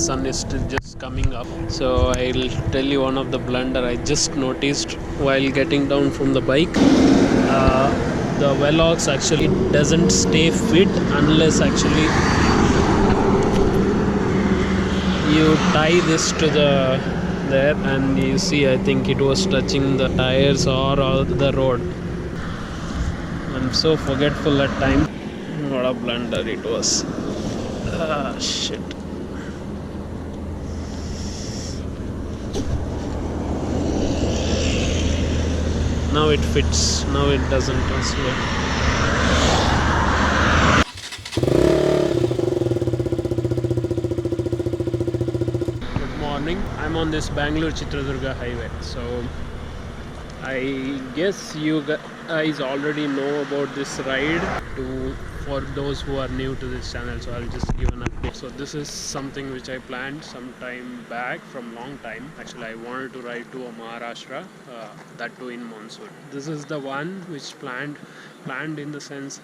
sun is still just coming up. So I'll tell you one of the blunder I just noticed while getting down from the bike. The Velox actually doesn't stay fit unless actually you tie this to the there, and you see I think it was touching the tires or the road. I'm so forgetful at time. What a blunder it was. Shit. Now it fits, now it doesn't, I swear. Good morning. I'm on this Bangalore Chitradurga highway. So I guess you guys already know about this ride. For those who are new to this channel, so I'll just give an update. So this is something which I planned some time back, from long time. Actually, I wanted to ride to Maharashtra, that too in Monsoon. This is the one which planned in the sense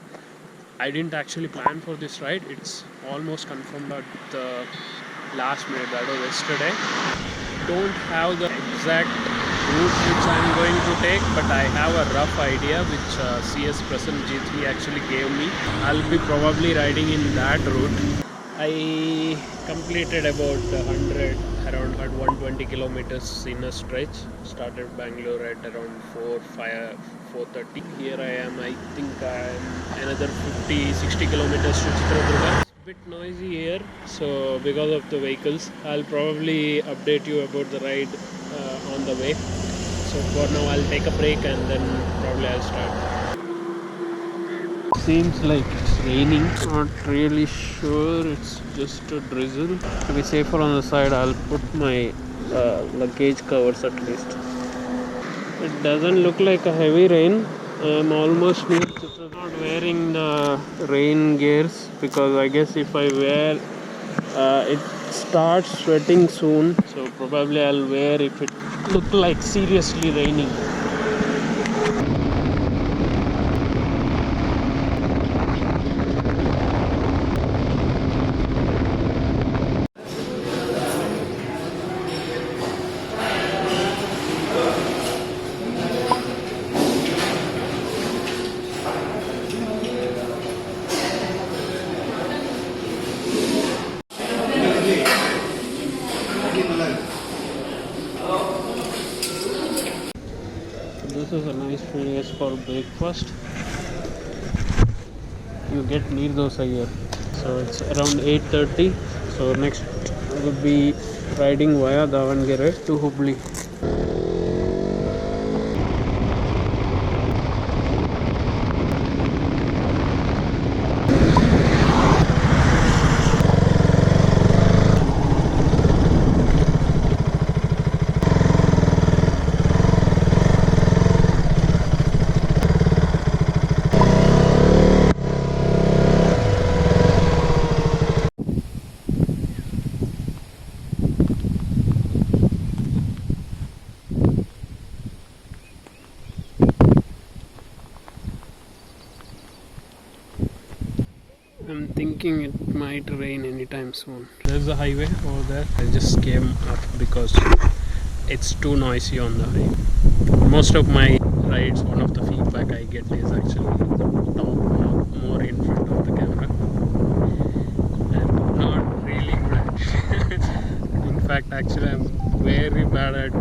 I didn't actually plan for this ride. It's almost confirmed at the last minute, that was yesterday. Don't have the exact route which I'm going to take, but I have a rough idea which CS Prasanjit he actually gave me. I'll be probably riding in that route. I completed about 120 kilometers in a stretch. Started Bangalore at around 4:30. Here I am, I think I'm another 50-60 kilometers to Chitradurga. Bit noisy here, so because of the vehicles, I'll probably update you about the ride on the way. So for now I'll take a break and then probably I'll start. Seems like it's raining, not really sure, it's just a drizzle. To be safer on the side, I'll put my luggage covers at least. It doesn't look like a heavy rain. I'm almost near. Not wearing the rain gears because I guess if I wear it starts sweating soon, so probably I'll wear if it look like seriously raining. This is a nice place for breakfast. You get near dosa here. So it's around 8:30. So next would be riding via Davanagere to Hubli. I'm thinking it might rain anytime soon. There's a highway over there. I just came up because it's too noisy on the highway. Most of my rides, one of the feedback I get is actually talk more in front of the camera. And not really good. In fact, actually I'm very bad at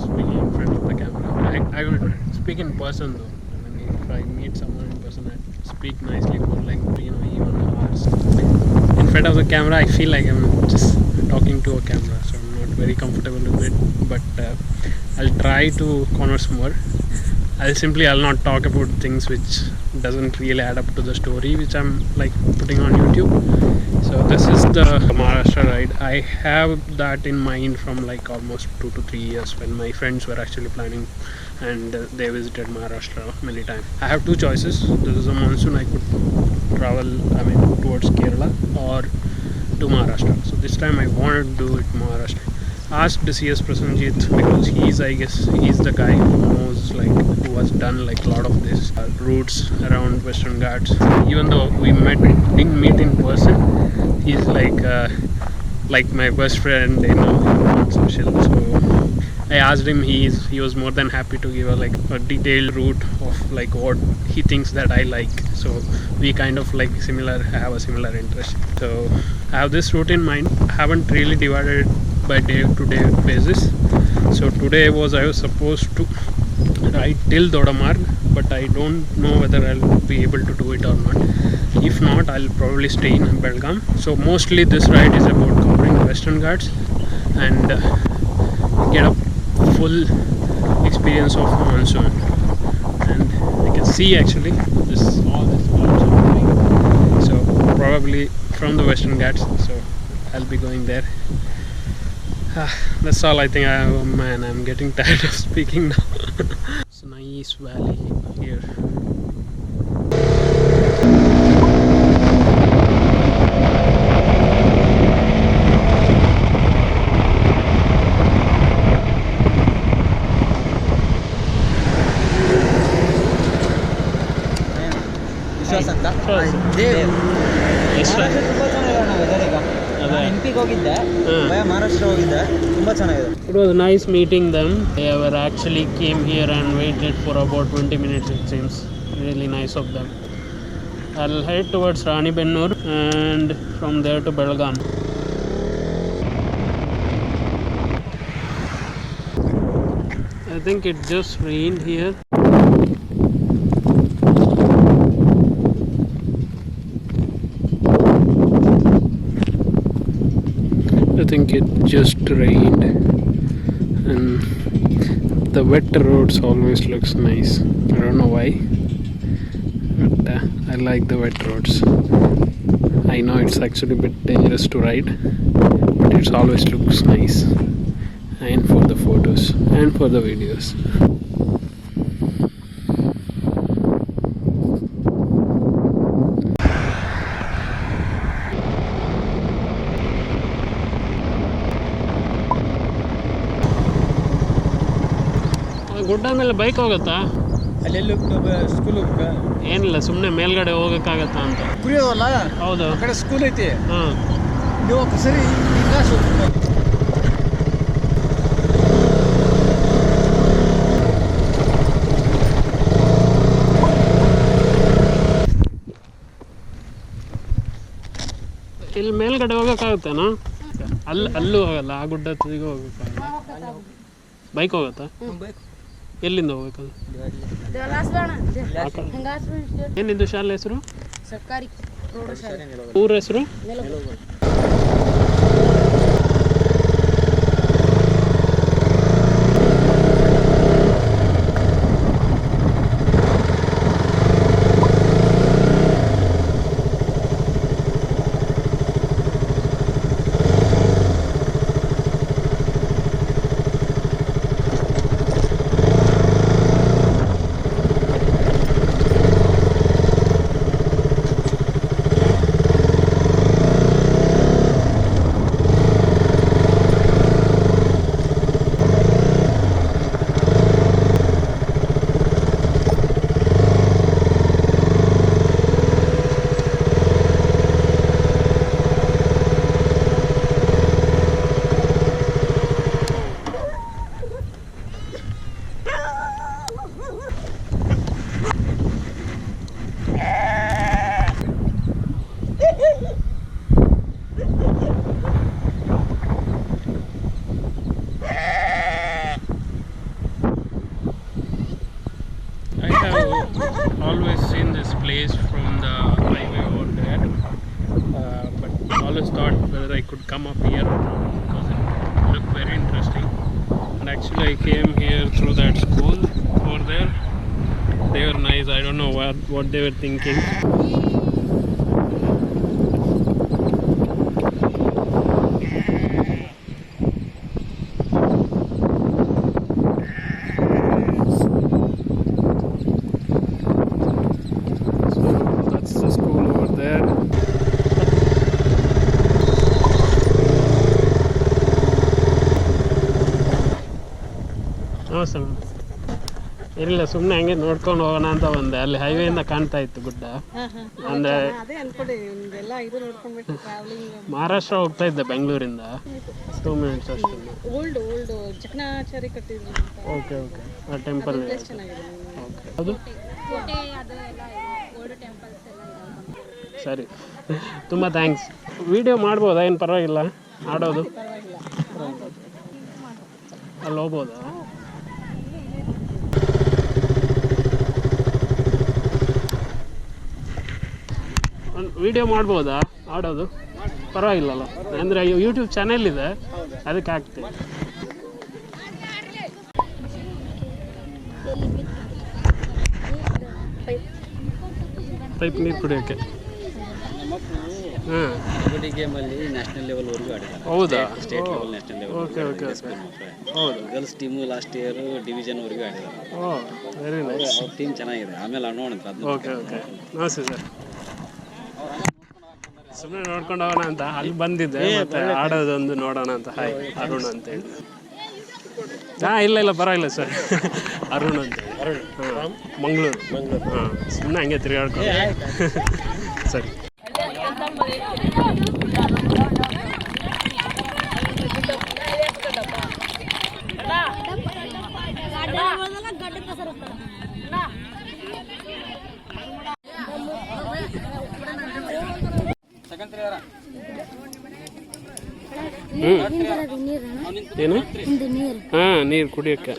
speaking in front of the camera. I will speak in person though. I mean, if I meet someone in person, I speak nicely for like even hours. In front of the camera, I feel like I'm just talking to a camera, so I'm not very comfortable with it. But I'll try to converse more. I'll not talk about things which doesn't really add up to the story which I'm like putting on YouTube. So this is the Maharashtra ride. I have that in mind from like almost 2 to 3 years when my friends were actually planning and they visited Maharashtra many times. I have two choices. This is a monsoon, I could travel towards Kerala or to Maharashtra. So this time I wanted to do it Maharashtra. Asked CS Prasanjit because he's the guy who knows who has done like a lot of this routes around Western Ghats. Even though we didn't meet in person, he's like like my best friend, you know, on social. So I asked him. He was more than happy to give a detailed route of like what he thinks that I like. So we kind of like have a similar interest. So I have this route in mind. I haven't really divided it by day-to-day basis. So today I was supposed to ride till Dodamarg, but I don't know whether I'll be able to do it or not. If not, I'll probably stay in Belgaum. So mostly this ride is about covering the Western Ghats and get a full experience of Monsoon. And you can see actually all this clouds are moving. So probably from the Western Ghats. So I'll be going there. That's all I think. Man, I'm getting tired of speaking now. It's a nice valley here. ವಿಶ್ವಾಸ ಅಂತ ಎಷ್ಟು ತುಂಬ ಚೆನ್ನಾಗಿದೆ weather ಈಗ ನಾನು MP ಹೋಗಿದ್ದೆ ಮಹಾರಾಷ್ಟ್ರ ಹೋಗಿದ್ದೆ ತುಂಬ ಚೆನ್ನಾಗಿದೆ. It was nice meeting them. They were actually came here and waited for about 20 minutes, it seems. Really nice of them. I'll head towards Ranibennur and from there to Belgaum. I think it just rained here. I think it just rained and the wet roads always looks nice. I don't know why, but I like the wet roads. I know it's actually a bit dangerous to ride, but it always looks nice, and for the photos and for the videos. ಗುಡ್ಡ ಮೇಲೆ bike ಹೋಗುತ್ತಾ? ಅಲ್ಲೆಲ್ಲಿ school ಹೋಗ್ಬೇಕಾ? ಏನಿಲ್ಲ, ಸುಮ್ಮನೆ ಮೇಲ್ಗಡೆ ಹೋಗೋಕ್ಕಾಗತ್ತಾ ಅಂತ. ಕುಡಿಯೋದಲ್ಲ? ಹೌದು, ಆ ಕಡೆ ಸ್ಕೂಲ್ ಐತಿ. ಹಾಂ, ನೀವು ಸರಿ ಇಲ್ಲಿ ಮೇಲ್ಗಡೆ ಹೋಗೋಕ್ಕಾಗುತ್ತೇನಾ? ಅಲ್ಲೂ ಹೋಗಲ್ಲ, ಆ ಗುಡ್ಡ ತುದಿಗೂ ಹೋಗೋಕ್ಕಾಗಲ್ಲ. ಬೈಕ್ ಹೋಗುತ್ತಾ? ಎಲ್ಲಿಂದ ಹೋಗ್ಬೇಕದು? ಏನಿದು ಶಾಲೆ ಹೆಸರು? ಸರ್ಕಾರಿ ಊರ ಹೆಸರು? Always seen this place from the highway over there, but always thought whether I could come up here or not because it looked very interesting. And actually I came here through that school over there. They were nice. I don't know what they were thinking. Awesome. ಇಲ್ಲ ಸುಮ್ಮನೆ ಹಂಗೆ ನೋಡ್ಕೊಂಡು ಹೋಗೋಣ ಅಂತ ಬಂದೆ. ಅಲ್ಲಿ ಹೈವೇಯಿಂದ ಕಾಣ್ತಾ ಇತ್ತು ಗುಡ್ಡ. ಅಂದರೆ ಮಹಾರಾಷ್ಟ್ರ ಹೋಗ್ತಾ ಇದ್ದೆ ಬೆಂಗಳೂರಿಂದ. 2 ಮಿನಿಟ್ಸ್ ಅಷ್ಟೇ. Okay okay. ಆ ಟೆಂಪಲ್ ಓಕೆ ಅದು ಸರಿ. ತುಂಬ ಥ್ಯಾಂಕ್ಸ್. ವಿಡಿಯೋ ಮಾಡ್ಬೋದಾ? ಏನು ಪರವಾಗಿಲ್ಲ ಆಡೋದು? ಅಲ್ಲಿ ಹೋಗ್ಬೋದಾ? ಒಂದು ವಿಡಿಯೋ ಮಾಡ್ಬೋದಾ ಆಡೋದು? ಪರವಾಗಿಲ್ಲಲ್ಲ, ಅಂದರೆ ಯೂಟ್ಯೂಬ್ ಚಾನೆಲ್ ಇದೆ ಅದಕ್ಕೆ ಆಗ್ತದೆ. ಪೈಪ್ ನೀರು ಕುಡಿಯೋಕ್ಕೆ. ಹಾಂ, ಕಬಡ್ಡಿ ಗೇಮಲ್ಲಿ ನ್ಯಾಷನಲ್ ಲೆವೆಲ್ವರೆಗೂ ಆಡಿದ್ದಾರೆ. ಹೌದಾ? State level, national level. Okay okay okay. ಹೌದು, ಗರ್ಲ್ಸ್ ಟೀಮು ಲಾಸ್ಟ್ ಇಯರ್ ಡಿವಿಷನ್ವರೆಗೂ ಆಡಿದ್ದಾರೆ. ಓ ವೆರಿ ನೈಸ್. ಅವ್ರ ಟೀಮ್ ಚೆನ್ನಾಗಿದೆ. ಆಮೇಲೆ ನೋಡೋಣ. Okay okay. ನಮಸ್ತೆ ಸರ್. ಸುಮ್ಮನೆ ನೋಡ್ಕೊಂಡು ಹೋಗೋಣ ಅಂತ ಅಲ್ಲಿ ಬಂದಿದ್ದೆ, ಮತ್ತೆ ಆಡೋದೊಂದು ನೋಡೋಣ ಅಂತ. ಹಾಯ್ ಅರುಣ್ ಅಂತೇಳಿ. ಹಾಂ ಇಲ್ಲ ಇಲ್ಲ ಪರವಾಗಿಲ್ಲ ಸರ್. ಅರುಣ್ ಅಂತೇಳಿ. ಹಾಂ, ಮಂಗಳೂರು. ಹಾಂ, ಸುಮ್ಮನೆ ಹಂಗೆ ತಿರುಗಾಡ್ಕೊಂಡು. ಸರಿ. ಏನು? ಹಾಂ, ನೀರು ಕುಡಿಯೋಕ್ಕೆ.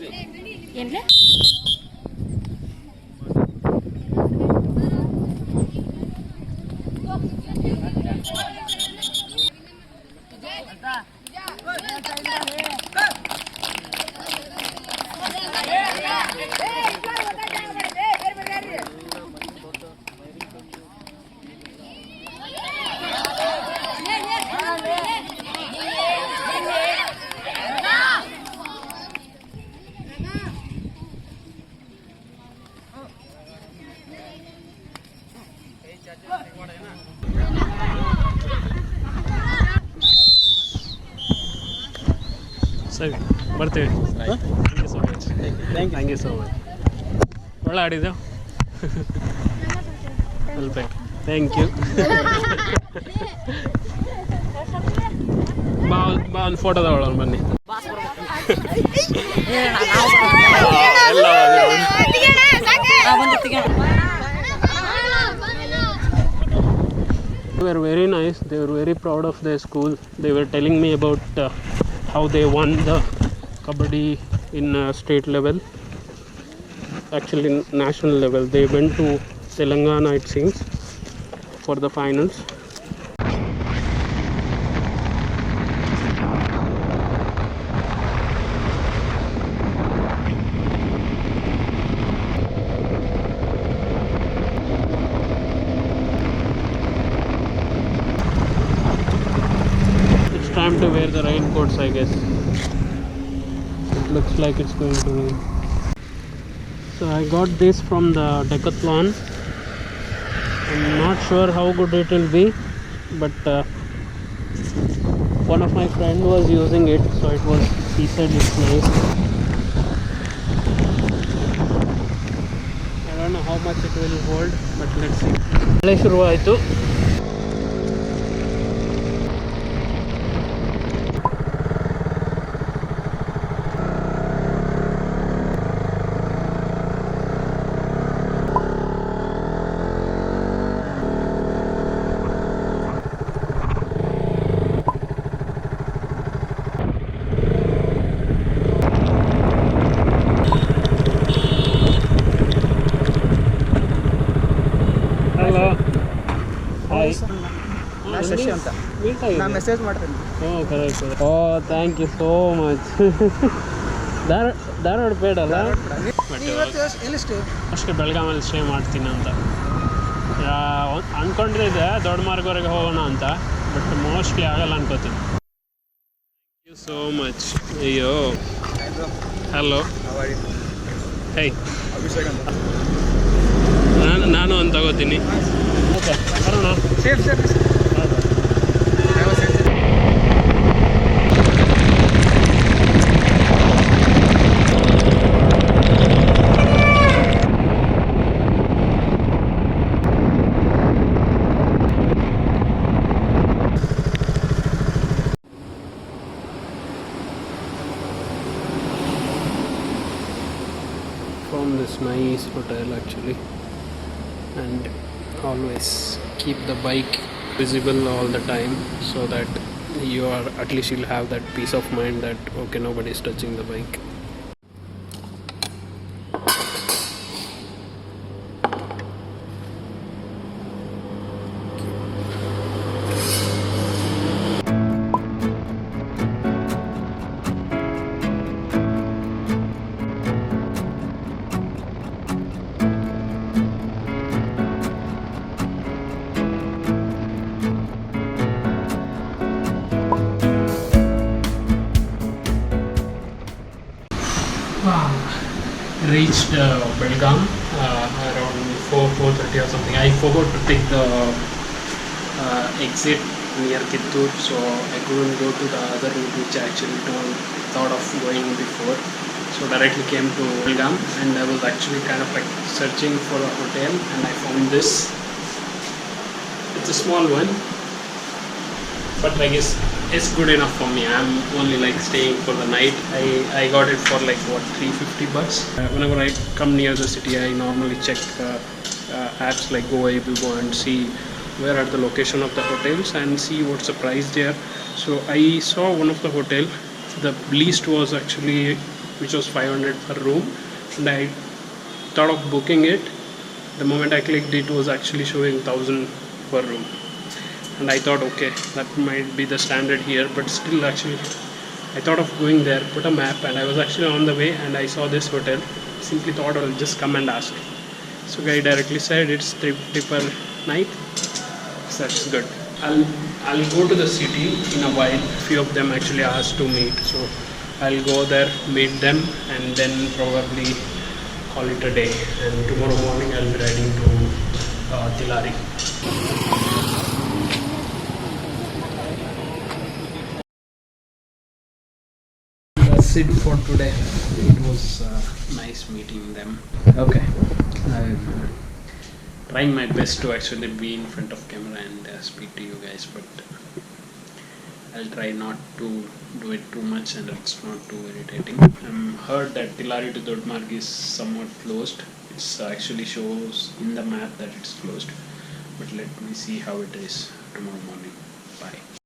ಸರಿ, ಬರ್ತೀವಿ. Thank you so much. Thank you so much. ಒಳ್ಳೆ ಆಡಿದ್ದು. ಸ್ವಲ್ಪ ಥ್ಯಾಂಕ್ ಯು. ಬಾ ಒಂದು ಫೋಟೋ ತಗೊಳ್ಳೋಣ ಬನ್ನಿ. They were very nice. They were very proud of their school. They were telling me about how they won the kabaddi in state level, actually national level. They went to Telangana, it seems, for the finals. It's time to wear the raincoats, I guess. It looks like it's going to rain. So I got this from the Decathlon. I'm not sure how good it will be, but one of my friend was using it, so he said it's nice. I don't know how much it will hold, but let's see. ಮಳೆ ಶುರುವಾಯಿತು. ಶಶಿ ಅಂತ ನಾನು message ಮಾಡ್ತೀನಿ. Oh thank you so much. Dharwad ಬೇಡ ಅಲ್ಲ? ಅಷ್ಟೇ ಬೆಳಗಾಮಲ್ಲಿ stay ಮಾಡ್ತೀನಿ ಅಂತ ಅಂದ್ಕೊಂಡಿದ್ದೆ. ದೊಡ್ಡ ಮಾರ್ಗವರೆಗೆ ಹೋಗೋಣ ಅಂತ, ಬಟ್ ಮೋಸ್ಟ್ಲಿ ಆಗಲ್ಲ ಅನ್ಕೋತೀನಿ. Thank you so much. ಅಯ್ಯೋ ಹಲೋ, ಹೇ ನಾನು ಒಂದು ತಗೋತೀನಿ. ಓಕೆ ಬರೋಣ. Safe safe. this nice hotel actually, and always keep the bike visible all the time so that you are at least you'll have that peace of mind that okay, nobody is touching the bike. Reached Belgaum around 4:30 or something. I forgot to take the exit near Kittur, so I couldn't go to the other route which I actually thought of going before. So directly came to Belgaum, and I was actually kind of like searching for a hotel, and I found this. It's a small one, but I guess it's good enough for me. I'm only like staying for the night. I got it for like what, $350. Whenever I come near the city, I normally check apps like GoPro and see where are the location of the hotels and see what's the price there. So I saw one of the hotel. The least was actually, which was 500 per room, and I thought of booking it. The moment I clicked, it was actually showing 1,000 per room. And I thought, okay, that might be the standard here, but still actually I thought of going there, put a map, and I was actually on the way and I saw this hotel. Simply thought I'll just come and ask. So guy directly said it's 350 per night. So that's good. I'll go to the city in a while. Few of them actually asked to meet, so I'll go there, meet them, and then probably call it a day. And tomorrow morning I'll be riding to Tilari. That's it for today. It was nice meeting them. Okay, I'm trying my best to actually be in front of camera and speak to you guys, but I'll try not to do it too much and it's not too irritating. Heard that Tilari to Dodmarg is somewhat closed. It actually shows in the map that it's closed, but let me see how it is tomorrow morning. Bye.